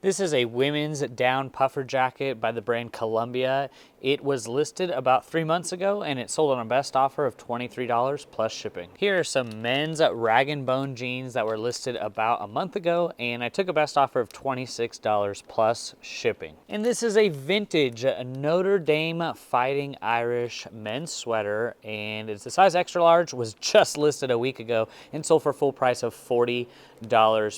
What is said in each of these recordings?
This is a women's down puffer jacket by the brand Columbia. It was listed about 3 months ago and it sold on a best offer of $23 plus shipping. Here are some men's rag and bone jeans that were listed about a month ago and I took a best offer of $26 plus shipping. And this is a vintage Notre Dame Fighting Irish men's sweater and it's a size extra large, was just listed a week ago and sold for full price of $40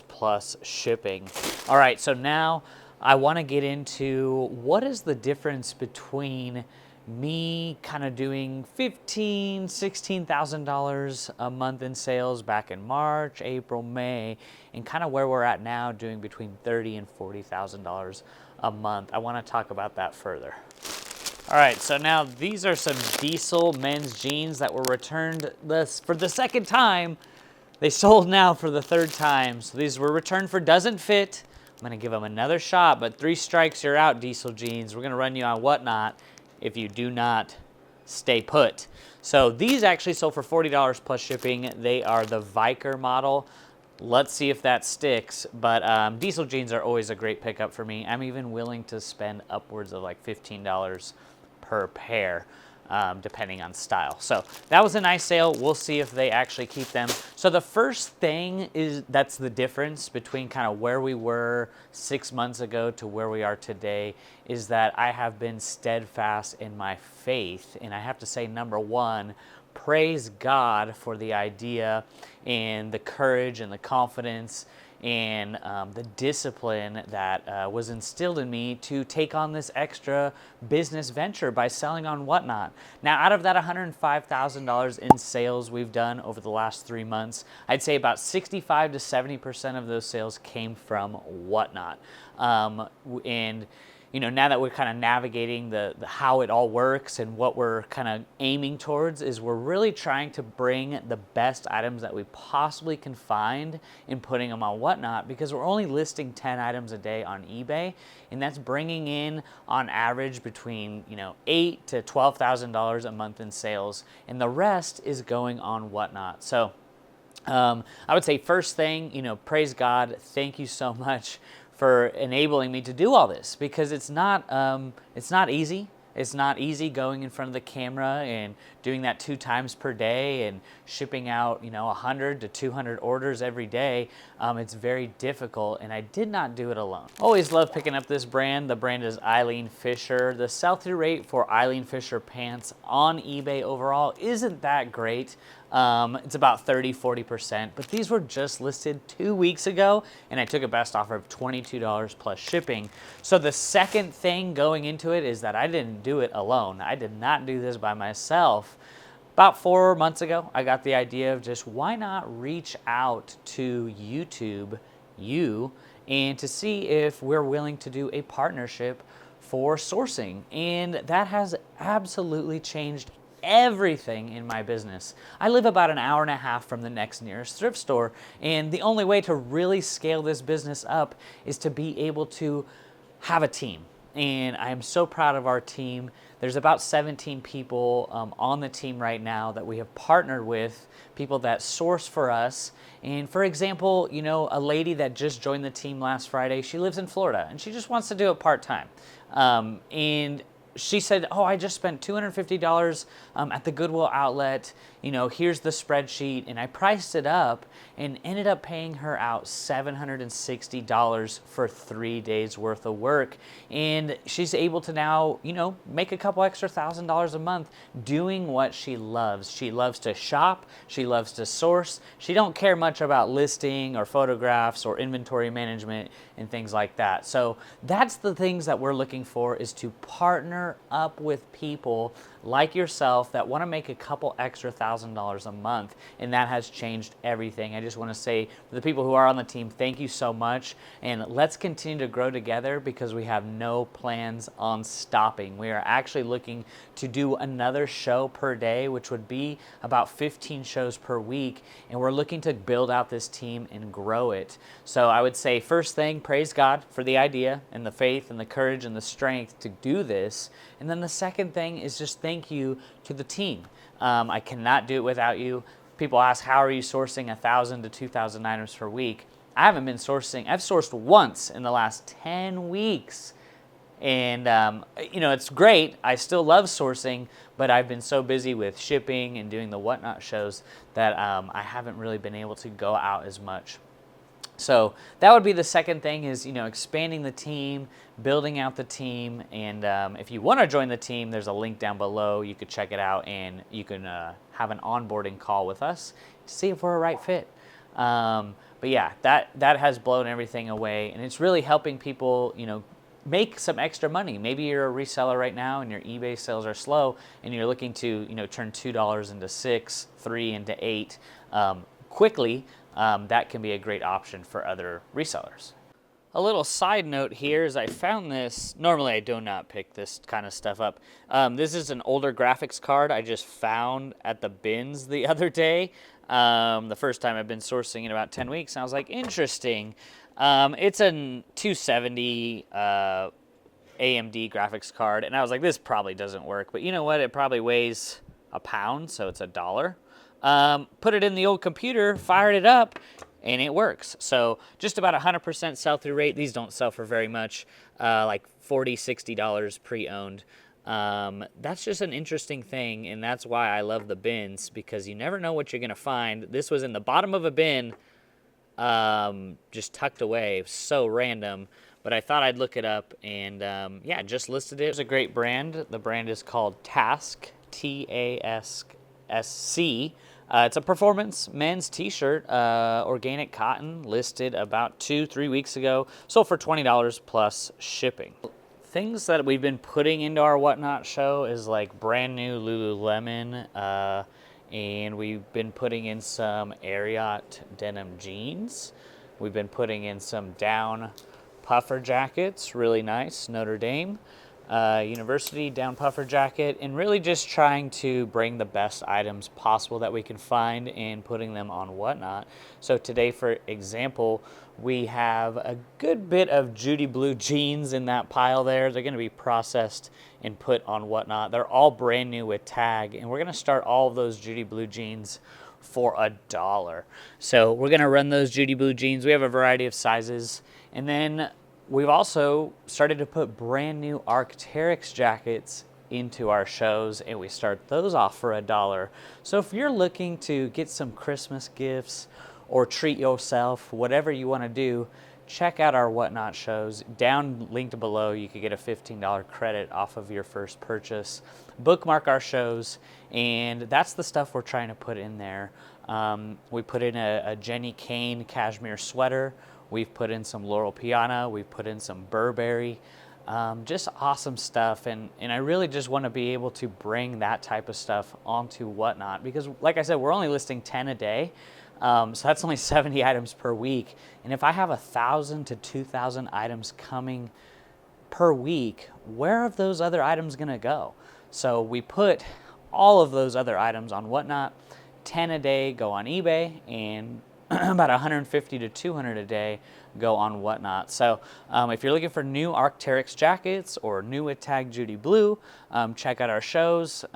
plus shipping. All right, so now I want to get into what is the difference between me kind of doing $15,000, $16,000 a month in sales back in March, April, May, and kind of where we're at now doing between $30,000 and $40,000 a month. I want to talk about that further. All right, so now these are some Diesel men's jeans that were returned for the second time. They sold now for the third time. So these were returned for doesn't fit. I'm gonna give them another shot, but 3 strikes, you're out, Diesel jeans. We're gonna run you on whatnot if you do not stay put. So these actually sold for $40 plus shipping. They are the Viker model. Let's see if that sticks, but Diesel jeans are always a great pickup for me. I'm even willing to spend upwards of like $15 per pair. Depending on style. So that was a nice sale. We'll see if they actually keep them. So the first thing that's the difference between kind of where we were 6 months ago to where we are today is that I have been steadfast in my faith. And I have to say, number one, praise God for the idea and the courage and the confidence and the discipline that was instilled in me to take on this extra business venture by selling on Whatnot. Now, out of that $105,000 in sales we've done over the last 3 months, I'd say about 65 to 70% of those sales came from Whatnot. And you know, now that we're kind of navigating the how it all works and what we're kind of aiming towards is we're really trying to bring the best items that we possibly can find and putting them on Whatnot, because we're only listing 10 items a day on eBay, and that's bringing in on average between $8,000 to $12,000 a month in sales, and the rest is going on Whatnot. So I would say first thing, praise God, thank you so much for enabling me to do all this, because it's not easy. It's not easy going in front of the camera and doing that 2 times per day and shipping out 100 to 200 orders every day. It's very difficult, and I did not do it alone. Always love picking up this brand. The brand is Eileen Fisher. The sell-through rate for Eileen Fisher pants on eBay overall isn't that great. It's about 30-40%, but these were just listed 2 weeks ago, and I took a best offer of $22 plus shipping. So the second thing going into it is that I didn't do it alone. I did not do this by myself. About 4 months ago, I got the idea of just why not reach out to YouTube, and to see if we're willing to do a partnership for sourcing. And that has absolutely changed everything in my business. I live about an hour and a half from the next nearest thrift store, and the only way to really scale this business up is to be able to have a team. And I am so proud of our team. There's about 17 people on the team right now that we have partnered with, people that source for us. And for example, a lady that just joined the team last Friday, she lives in Florida and she just wants to do it part-time. And she said, oh, I just spent $250 at the Goodwill outlet. Here's the spreadsheet. And I priced it up and ended up paying her out $760 for 3 days worth of work. And she's able to now, make a couple extra $1,000 a month doing what she loves. She loves to shop. She loves to source. She don't care much about listing or photographs or inventory management and things like that. So that's the things that we're looking for, is to partner up with people like yourself that want to make a couple extra $1,000 a month, and that has changed everything. I just want to say for the people who are on the team, thank you so much, and let's continue to grow together, because we have no plans on stopping. We are actually looking to do another show per day, which would be about 15 shows per week, and we're looking to build out this team and grow it. So I would say first thing, praise God for the idea and the faith and the courage and the strength to do this. And then the second thing is just thank you to the team. I cannot do it without you. People ask, how are you sourcing 1,000 to 2,000 items per week? I haven't been sourcing. I've sourced once in the last 10 weeks. And, you know, it's great. I still love sourcing, but I've been so busy with shipping and doing the Whatnot shows that I haven't really been able to go out as much. So that would be the second thing is, you know, expanding the team, building out the team. And if you want to join the team, there's a link down below. You could check it out and you can have an onboarding call with us to see if we're a right fit. But yeah, that has blown everything away. And it's really helping people, you know, make some extra money. Maybe you're a reseller right now and your eBay sales are slow and you're looking to, you know, turn $2 into $6, $3 into $8 quickly. That can be a great option for other resellers. A little side note here is I found this, normally I do not pick this kind of stuff up. This is an older graphics card I just found at the bins the other day. The first time I've been sourcing in about 10 weeks. And I was like, interesting. It's a 270 AMD graphics card. And I was like, this probably doesn't work. But you know what? It probably weighs a pound, so it's $1. Put it in the old computer, fired it up, and it works. So just about 100% sell-through rate. These don't sell for very much, like $40, $60 pre-owned. That's just an interesting thing, and that's why I love the bins, because you never know what you're going to find. This was in the bottom of a bin, just tucked away. So random, but I thought I'd look it up, and yeah, just listed it. It's a great brand. The brand is called Task, T-A-S-C. It's a performance men's t-shirt, organic cotton, listed about 2-3 weeks ago. Sold for $20 plus shipping. Things that we've been putting into our Whatnot show is like brand new Lululemon, and we've been putting in some Ariat denim jeans. We've been putting in some down puffer jackets, really nice, Notre Dame University down puffer jacket, and really just trying to bring the best items possible that we can find and putting them on Whatnot. So today, for example, we have a good bit of Judy Blue jeans in that pile there. They're going to be processed and put on Whatnot. They're all brand new with tag, and we're going to start all of those Judy Blue jeans for $1. So we're going to run those Judy Blue jeans. We have a variety of sizes, and then we've also started to put brand new Arc'teryx jackets into our shows, and we start those off for $1. So if you're looking to get some Christmas gifts or treat yourself, whatever you want to do, check out our Whatnot shows. Down linked below, you could get a $15 credit off of your first purchase. Bookmark our shows, and that's the stuff we're trying to put in there. We put in a Jenny Kane cashmere sweater. We've put in some Laurel Piana. We've put in some Burberry. Just awesome stuff. And I really just want to be able to bring that type of stuff onto Whatnot, because like I said, we're only listing 10 a day. So that's only 70 items per week. And if I have 1,000 to 2,000 items coming per week, where are those other items going to go? So we put all of those other items on Whatnot. 10 a day go on eBay, and about 150 to 200 a day go on Whatnot. So if you're looking for new Arc'teryx jackets or new with tag Judy Blue, check out our shows.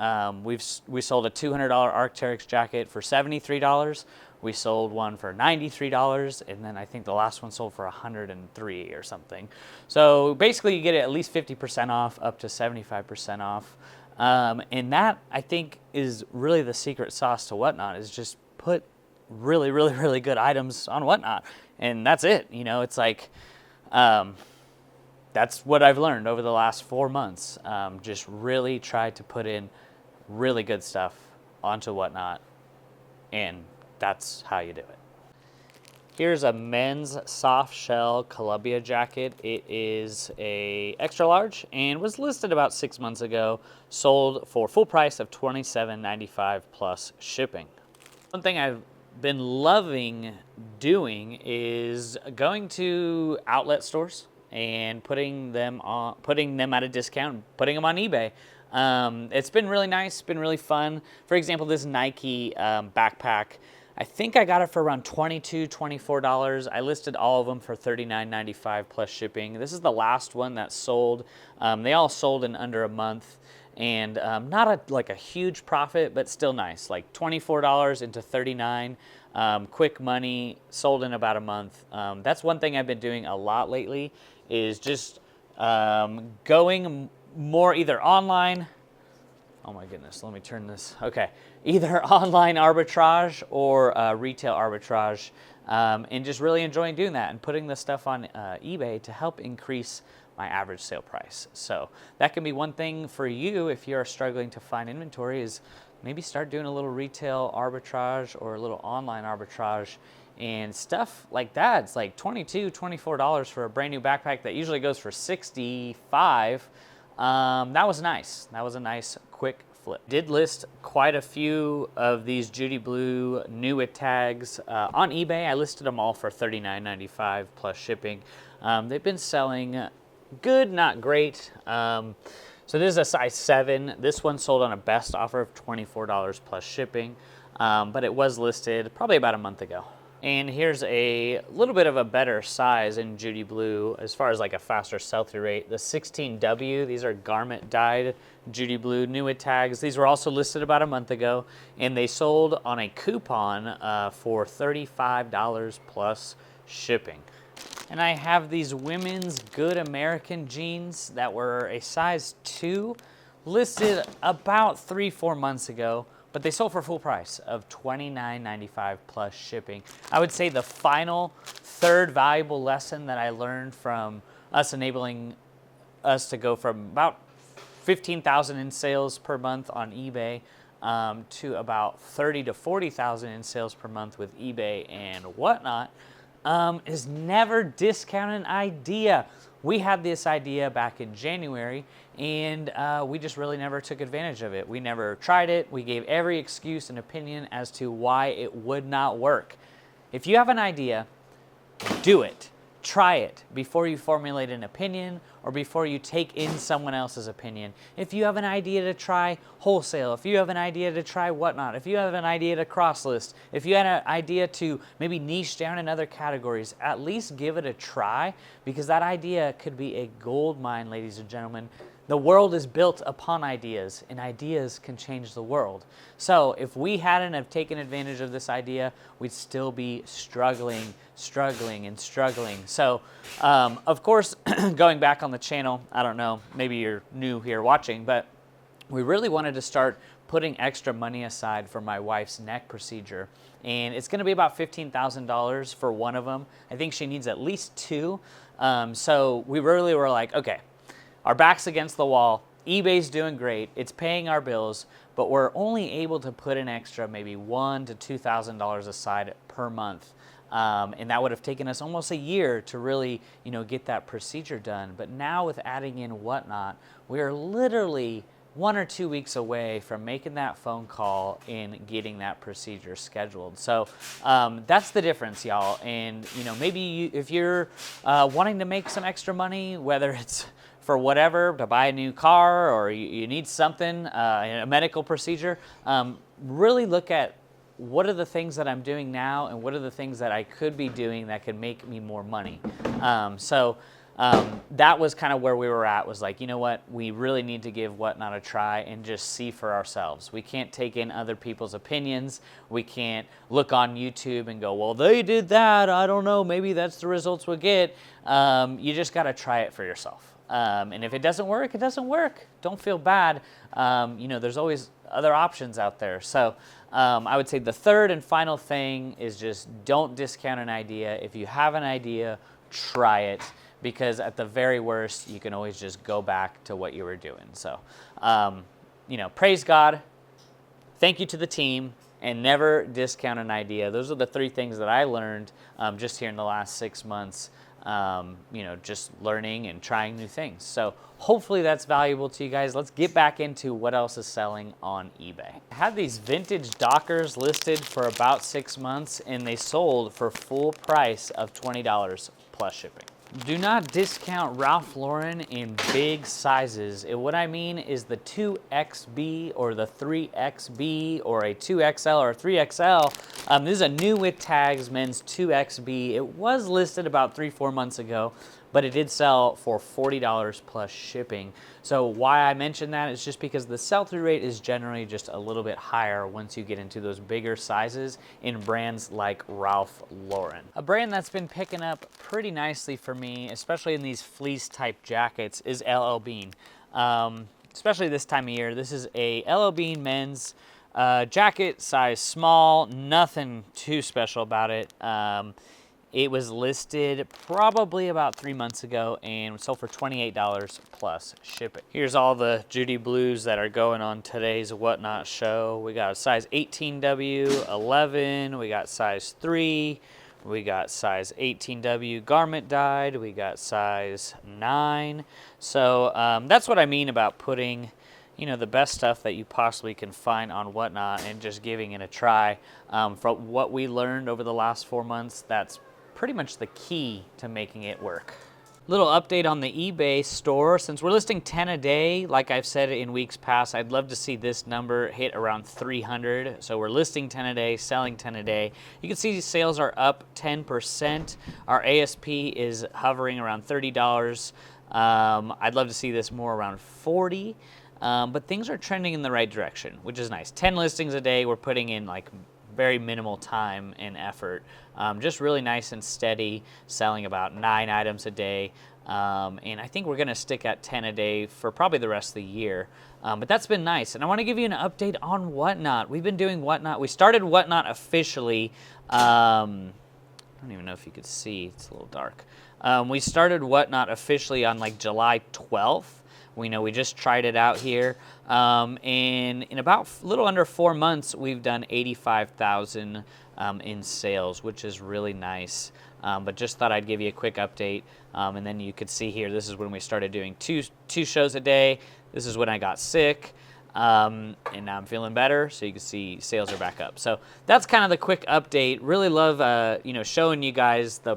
We sold a $200 Arc'teryx jacket for $73. We sold one for $93, and then I think the last one sold for $103 or something. So basically you get it at least 50% off, up to 75% off. And that, I think, is really the secret sauce to Whatnot, is just put really, really, really good items on Whatnot. And that's it. You know, it's like, that's what I've learned over the last 4 months. Just really try to put in really good stuff onto Whatnot, and that's how you do it. Here's a men's soft shell Columbia jacket. It is a extra large and was listed about 6 months ago. Sold for full price of $27.95 plus shipping. One thing I've been loving doing is going to outlet stores and putting them at a discount, putting them on eBay. It's been really nice, been really fun. For example, this Nike backpack, I think I got it for around $22, $24. I listed all of them for $39.95 plus shipping. This is the last one that sold. They all sold in under a month. and not like a huge profit, but still nice, like $24 into $39. Quick money, sold in about a month. That's one thing I've been doing a lot lately, is just going more either online. Oh my goodness, let me turn this. Okay, either online arbitrage or retail arbitrage, and just really enjoying doing that and putting the stuff on eBay to help increase my average sale price. So that can be one thing for you if you're struggling to find inventory, is maybe start doing a little retail arbitrage or a little online arbitrage and stuff like that. It's like $22, $24 for a brand new backpack that usually goes for $65. That was nice. That was a nice quick flip. Did list quite a few of these Judy Blue new tags on eBay. I listed them all for $39.95 plus shipping. They've been selling good, not great. So this is a size 7. This one sold on a best offer of $24 plus shipping, but it was listed probably about a month ago. And here's a little bit of a better size in Judy Blue as far as like a faster sell-through rate. The 16W, these are garment dyed Judy Blue new tags. These were also listed about a month ago, and they sold on a coupon for $35 plus shipping. And I have these women's Good American jeans that were a size 2, listed about 3-4 months ago, but they sold for full price of $29.95 plus shipping. I would say the final third valuable lesson that I learned from us enabling us to go from about 15,000 in sales per month on eBay to about 30 to 40,000 in sales per month with eBay and whatnot, is never discount an idea. We had this idea back in January, and we just really never took advantage of it. We never tried it. We gave every excuse and opinion as to why it would not work. If you have an idea, do it. Try it before you formulate an opinion or before you take in someone else's opinion. If you have an idea to try wholesale, if you have an idea to try whatnot, if you have an idea to cross-list, if you had an idea to maybe niche down in other categories, at least give it a try, because that idea could be a gold mine, ladies and gentlemen. The world is built upon ideas, and ideas can change the world. So if we hadn't have taken advantage of this idea, we'd still be struggling. So, of course, going back on the channel, I don't know, maybe you're new here watching, but we really wanted to start putting extra money aside for my wife's neck procedure. And it's gonna be about $15,000 for one of them. I think she needs at least 2. So we really were like, okay, our back's against the wall, eBay's doing great, it's paying our bills, but we're only able to put an extra maybe $1,000 to $2,000 aside per month. And that would have taken us almost a year to really, get that procedure done. But now with adding in whatnot, we are literally 1 or 2 weeks away from making that phone call and getting that procedure scheduled. So that's the difference, y'all. And maybe if you're wanting to make some extra money, whether it's for whatever, to buy a new car or you need something, a medical procedure, really look at what are the things that I'm doing now and what are the things that I could be doing that could make me more money. That was kind of where we were at, was like, you know what, we really need to give whatnot a try and just see for ourselves. We can't take in other people's opinions. We can't look on YouTube and go, well, they did that, I don't know, maybe that's the results we'll get. You just got to try it for yourself. And if it doesn't work, it doesn't work. Don't feel bad. There's always other options out there. So I would say the third and final thing is just don't discount an idea. If you have an idea, try it, because at the very worst, you can always just go back to what you were doing. So, praise God. Thank you to the team, and never discount an idea. Those are the 3 things that I learned just here in the last 6 months. Just learning and trying new things. So hopefully that's valuable to you guys. Let's get back into what else is selling on eBay. I had these vintage Dockers listed for about 6 months, and they sold for full price of $20 plus shipping. Do not discount Ralph Lauren in big sizes. What I mean is the 2XB or the 3XB or a 2XL or a 3XL. This is a new with tags men's 2XB. It was listed about 3-4 months ago, but it did sell for $40 plus shipping. So why I mention that is just because the sell-through rate is generally just a little bit higher once you get into those bigger sizes in brands like Ralph Lauren. A brand that's been picking up pretty nicely for me, especially in these fleece type jackets, is LL Bean. Especially this time of year. This is a LL Bean men's jacket, size small, nothing too special about it. It was listed probably about 3 months ago and sold for $28 plus shipping. Here's all the Judy Blues that are going on today's Whatnot show. We got a size 18W, 11, we got size 3, we got size 18W garment dyed, we got size 9. So that's what I mean about putting, you know, the best stuff that you possibly can find on Whatnot and just giving it a try. From what we learned over the last 4 months, that's pretty much the key to making it work. Little update on the eBay store. Since we're listing 10 a day, like I've said in weeks past, I'd love to see this number hit around 300. So we're listing 10 a day, selling 10 a day. You can see sales are up 10%. Our ASP is hovering around $30. I'd love to see this more around 40. But things are trending in the right direction, which is nice. 10 listings a day, we're putting in like very minimal time and effort. Just really nice and steady, selling about 9 items a day. And I think we're gonna stick at 10 a day for probably the rest of the year. But that's been nice. And I wanna give you an update on Whatnot. We've been doing Whatnot. We started Whatnot officially. I don't even know if you could see, it's a little dark. We started Whatnot officially on like July 12th. We know we just tried it out here, and in about a little under 4 months, we've done 85,000 in sales, which is really nice. But just thought I'd give you a quick update, and then you could see here, this is when we started doing two shows a day. This is when I got sick, and now I'm feeling better, so you can see sales are back up. So that's kind of the quick update. Really love showing you guys the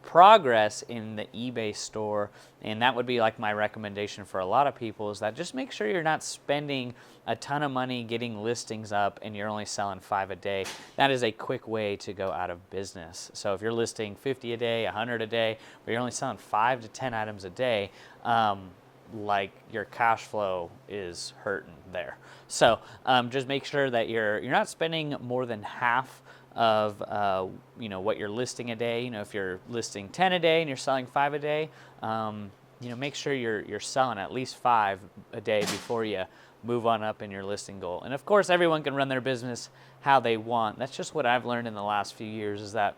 progress in the eBay store, and that would be like my recommendation for a lot of people, is that just make sure you're not spending a ton of money getting listings up and you're only selling 5 a day. That is a quick way to go out of business. So if you're listing 50 a day, 100 a day, but you're only selling 5 to 10 items a day, like your cash flow is hurting there. So just make sure that you're not spending more than half of what you're listing a day. If you're listing 10 a day and you're selling 5 a day, make sure you're selling at least 5 a day before you move on up in your listing goal. And of course, everyone can run their business how they want. That's just what I've learned in the last few years, is that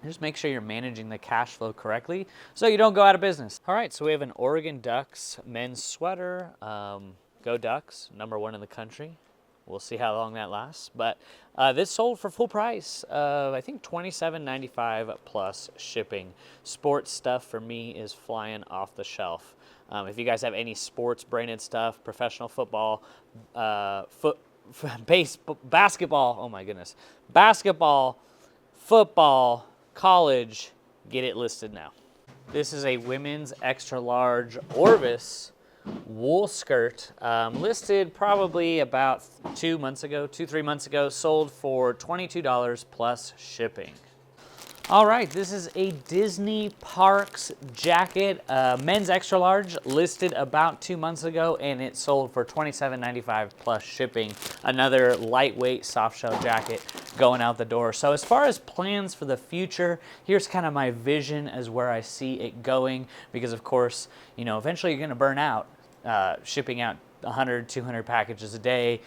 just make sure you're managing the cash flow correctly so you don't go out of business. All right, so we have an Oregon Ducks men's sweater. Go Ducks, #1 in the country. We'll see how long that lasts. But this sold for full price, I think $27.95 plus shipping. Sports stuff for me is flying off the shelf. If you guys have any sports branded stuff, professional football, basketball, oh my goodness, basketball, football, college, get it listed now. This is a women's extra large Orvis wool skirt, listed probably about 3 months ago, sold for $22 plus shipping. All right, this is a Disney Parks jacket, men's extra large, listed about 2 months ago, and it sold for $27.95 plus shipping. Another lightweight soft shell jacket going out the door. So as far as plans for the future, here's kind of my vision as where I see it going, because of course, eventually you're gonna burn out shipping out 100, 200 packages a day,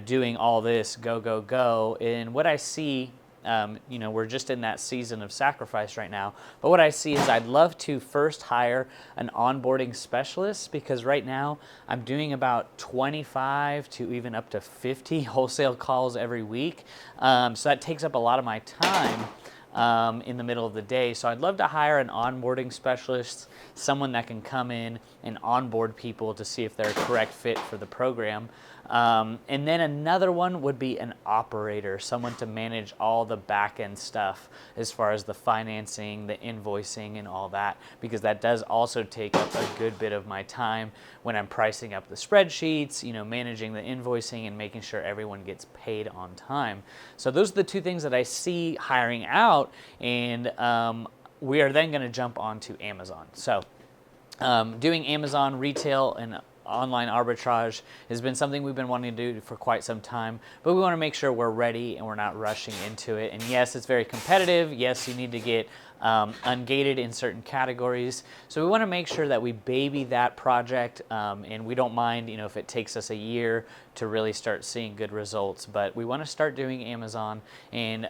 doing all this, go. And what I see, we're just in that season of sacrifice right now. But what I see is I'd love to first hire an onboarding specialist, because right now I'm doing about 25 to even up to 50 wholesale calls every week. So that takes up a lot of my time in the middle of the day. So I'd love to hire an onboarding specialist, someone that can come in and onboard people to see if they're a correct fit for the program. And then another one would be an operator, someone to manage all the back end stuff as far as the financing, the invoicing, and all that, because that does also take up a good bit of my time when I'm pricing up the spreadsheets, managing the invoicing and making sure everyone gets paid on time. So those are the two things that I see hiring out, and we are then going to jump onto Amazon. So doing Amazon retail and online arbitrage has been something we've been wanting to do for quite some time, but we want to make sure we're ready and we're not rushing into it. And yes, it's very competitive. Yes, you need to get ungated in certain categories. So we want to make sure that we baby that project, and we don't mind, if it takes us a year to really start seeing good results, but we want to start doing Amazon. And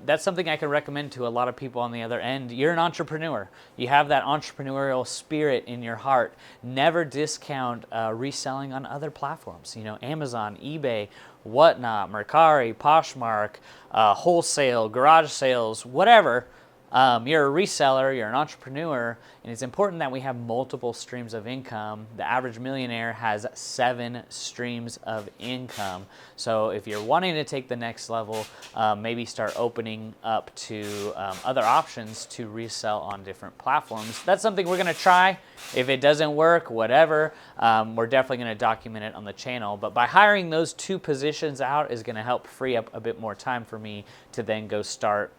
that's something I can recommend to a lot of people on the other end. You're an entrepreneur. You have that entrepreneurial spirit in your heart. Never discount reselling on other platforms. Amazon, eBay, whatnot, Mercari, Poshmark, wholesale, garage sales, whatever. You're a reseller, you're an entrepreneur, and it's important that we have multiple streams of income. The average millionaire has 7 streams of income. So if you're wanting to take the next level, maybe start opening up to other options to resell on different platforms. That's something we're going to try. If it doesn't work, whatever, we're definitely going to document it on the channel. But by hiring those 2 positions out is going to help free up a bit more time for me to then go start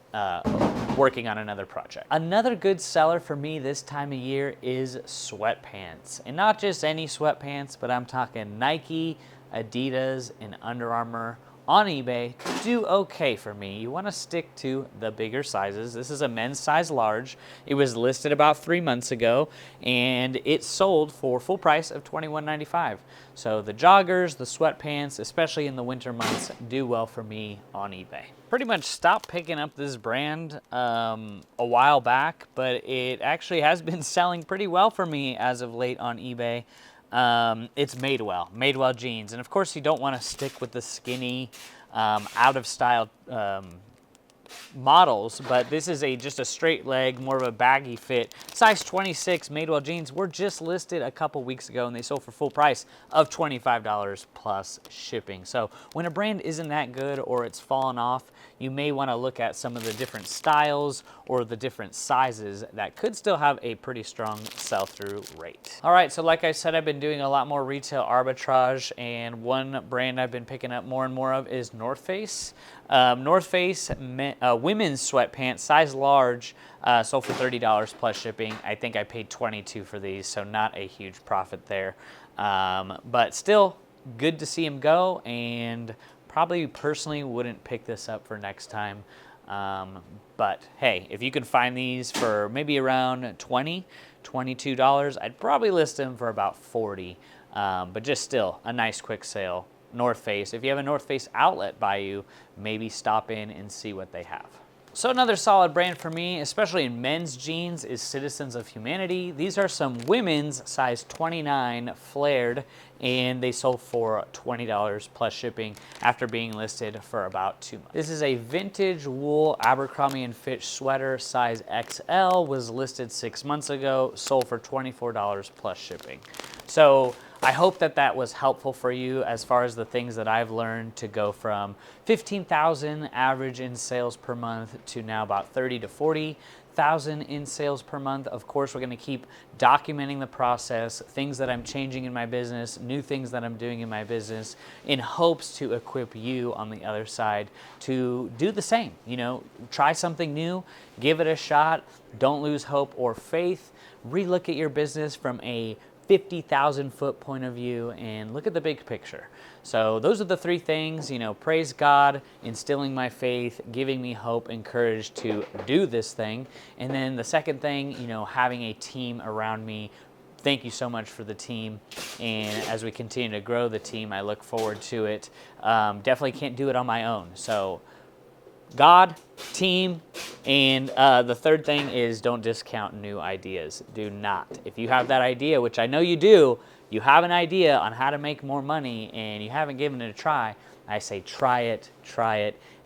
working on another project. Another good seller for me this time of year is sweatpants. And not just any sweatpants, but I'm talking Nike, Adidas, and Under Armour on eBay do okay for me. You want to stick to the bigger sizes. This is a men's size large. It was listed about 3 months ago, and it sold for full price of $21.95. So the joggers, the sweatpants, especially in the winter months, do well for me on eBay. Pretty much stopped picking up this brand a while back, but it actually has been selling pretty well for me as of late on eBay. It's Madewell jeans. And of course you don't want to stick with the skinny, out of style models, but this is just a straight leg, more of a baggy fit. Size 26 Madewell jeans were just listed a couple weeks ago, and they sold for full price of $25 plus shipping. So when a brand isn't that good or it's fallen off, you may want to look at some of the different styles or the different sizes that could still have a pretty strong sell-through rate. All right, so like I said, I've been doing a lot more retail arbitrage, and one brand I've been picking up more and more of is North Face. North Face women's sweatpants, size large, sold for $30 plus shipping. I think I paid $22 for these, so not a huge profit there. But still, good to see them go, and probably personally wouldn't pick this up for next time. But hey, if you could find these for maybe around $20, $22, I'd probably list them for about $40. But just still, a nice quick sale. North Face. If you have a North Face outlet by you, maybe stop in and see what they have. So another solid brand for me, especially in men's jeans, is Citizens of Humanity. These are some women's size 29 flared, and they sold for $20 plus shipping after being listed for about 2 months. This is a vintage wool Abercrombie & Fitch sweater, size XL, was listed 6 months ago, sold for $24 plus shipping. So I hope that that was helpful for you as far as the things that I've learned to go from 15,000 average in sales per month to now about 30 to 40,000 in sales per month. Of course, we're going to keep documenting the process, things that I'm changing in my business, new things that I'm doing in my business, in hopes to equip you on the other side to do the same. Try something new, give it a shot, don't lose hope or faith, relook at your business from a 50,000 foot point of view and look at the big picture. So those are the 3 things, praise God, instilling my faith, giving me hope and courage to do this thing. And then the second thing, having a team around me. Thank you so much for the team. And as we continue to grow the team, I look forward to it. Definitely can't do it on my own. So God, team, and the third thing is don't discount new ideas. Do not. If you have that idea, which I know you do, you have an idea on how to make more money and you haven't given it a try, I say try it,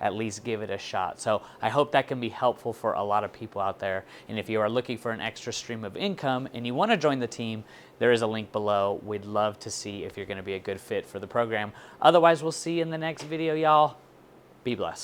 at least give it a shot. So I hope that can be helpful for a lot of people out there. And if you are looking for an extra stream of income and you want to join the team, there is a link below. We'd love to see if you're going to be a good fit for the program. Otherwise, we'll see you in the next video, y'all. Be blessed.